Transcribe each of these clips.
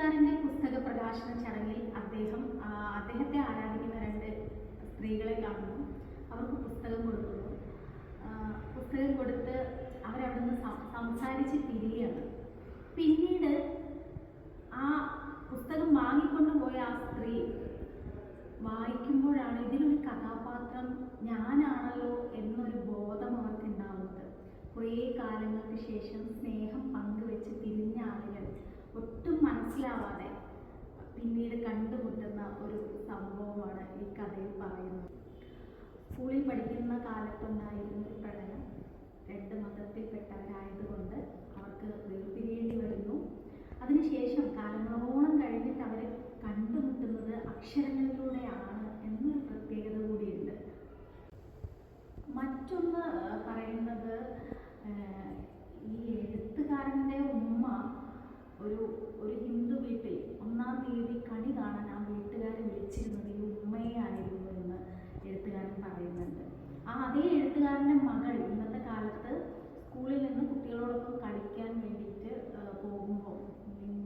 എഴുത്തുകാരൻ്റെ പുസ്തക പ്രകാശന ചടങ്ങിൽ അദ്ദേഹത്തെ ആരാധിക്കുന്ന രണ്ട് സ്ത്രീകളെ കാണുന്നു. അവർക്ക് പുസ്തകം കൊടുക്കുന്നു. പുസ്തകം കൊടുത്ത് അവരവിടുന്ന് സംസാരിച്ച് പിരിയാണ്. പിന്നീട് ആ പുസ്തകം വാങ്ങിക്കൊണ്ടുപോയ ആ സ്ത്രീ വായിക്കുമ്പോഴാണ് ഇതിലൊരു കഥാപാത്രം ഞാനാണല്ലോ എന്നൊരു ബോധം അവർക്ക് ഉണ്ടാവുന്നത്. കുറേ കാലങ്ങൾക്ക് ശേഷം സ്നേഹം പങ്കുവെച്ച് പിരിഞ്ഞ ആളുകൾ ഒട്ടും മനസ്സിലാവാതെ പിന്നീട് കണ്ടുമുട്ടുന്ന ഒരു സംഭവമാണ് ഈ കഥയിൽ പറയുന്നത്. സ്കൂളിൽ പഠിക്കുന്ന കാലത്തുണ്ടായിരുന്ന ഒരു പ്രണയം രണ്ട് മതത്തിൽപ്പെട്ടവരായതുകൊണ്ട് അവർക്ക് വേർപിരിയേണ്ടി വരുന്നു. അതിനുശേഷം കാലങ്ങളോളം കഴിഞ്ഞിട്ട് അവർ കണ്ടുമുട്ടുന്നത് അക്ഷരങ്ങളിലൂടെയാണ് എന്നൊരു പ്രത്യേകത കൂടിയുണ്ട്. മറ്റൊന്ന് പറയുന്നത്, ഈ എഴുത്തുകാരൻ്റെ ഉമ്മ ഒരു ഹിന്ദു വീട്ടിൽ 1-ാം തീയതി കണി കാണാൻ ആ വീട്ടുകാരെ വിളിച്ചിരുന്നത് ഈ ഉമ്മയെ ആയിരുന്നു എന്ന് എഴുത്തുകാരൻ പറയുന്നുണ്ട്. അതേ എഴുത്തുകാരൻ്റെ മകൾ ഇന്നത്തെ കാലത്ത് സ്കൂളിൽ നിന്ന് കുട്ടികളോടൊപ്പം കളിക്കാൻ വേണ്ടിയിട്ട് പോകുമ്പോൾ,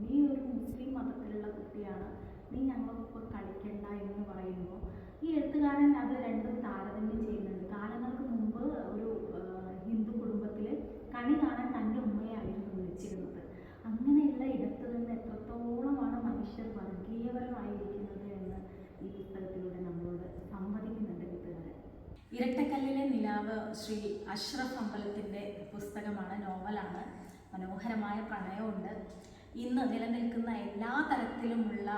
നീ ഒരു മുസ്ലിം മതത്തിലുള്ള കുട്ടിയാണ്, നീ ഞങ്ങളൊപ്പം കളിക്കണ്ട എന്ന് പറയുമ്പോൾ ഈ എഴുത്തുകാരൻ അത് രണ്ടും താരതമ്യം ചെയ്യുന്നുണ്ട്. കാലങ്ങൾക്ക് മുമ്പ് ഒരു ഹിന്ദു കുടുംബത്തിൽ കണി കാണാൻ തൻ്റെ ഉമ്മയായിരുന്നു വിളിച്ചിരുന്നത്. അങ്ങനെയുള്ള ഇടത്ത് നിന്ന് എത്രത്തോളമാണ് മനുഷ്യർ വർഗീയപരമായിരിക്കുന്നത് എന്ന് ഈ പുസ്തകത്തിലൂടെ നമ്മളോട് സംവദിക്കുന്നുണ്ട് എഴുത്തുകാരൻ. ഇരട്ടക്കല്ലിലെ നിലാവ് ശ്രീ അഷ്റഫ് അമ്പലത്തിൻ്റെ പുസ്തകമാണ്, നോവലാണ്. മനോഹരമായ പ്രണയമുണ്ട്. ഇന്ന് നിലനിൽക്കുന്ന എല്ലാ തരത്തിലുമുള്ള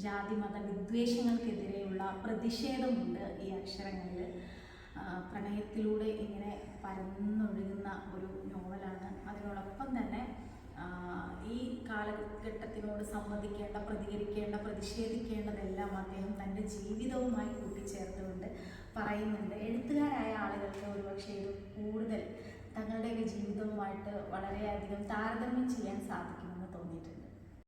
ജാതി മത വിദ്വേഷങ്ങൾക്കെതിരെയുള്ള പ്രതിഷേധമുണ്ട് ഈ അക്ഷരങ്ങളിൽ. പ്രണയത്തിലൂടെ ഇങ്ങനെ പരന്നൊഴുകുന്ന ഒരു നോവലാണ്. അതിനോടൊപ്പം തന്നെ ഈ കാലഘട്ടത്തിനോട് സംവദിക്കേണ്ട, പ്രതികരിക്കേണ്ട, പ്രതിഷേധിക്കേണ്ടതെല്ലാം അദ്ദേഹം തൻ്റെ ജീവിതവുമായി കൂട്ടിച്ചേർത്തുകൊണ്ട് പറയുന്നുണ്ട്. എഴുത്തുകാരായ ആളുകൾക്ക് ഒരുപക്ഷെ ഇത് കൂടുതൽ തങ്ങളുടെയൊക്കെ ജീവിതവുമായിട്ട് വളരെയധികം താരതമ്യം ചെയ്യാൻ സാധിക്കുമെന്ന് തോന്നിയിട്ടുണ്ട്.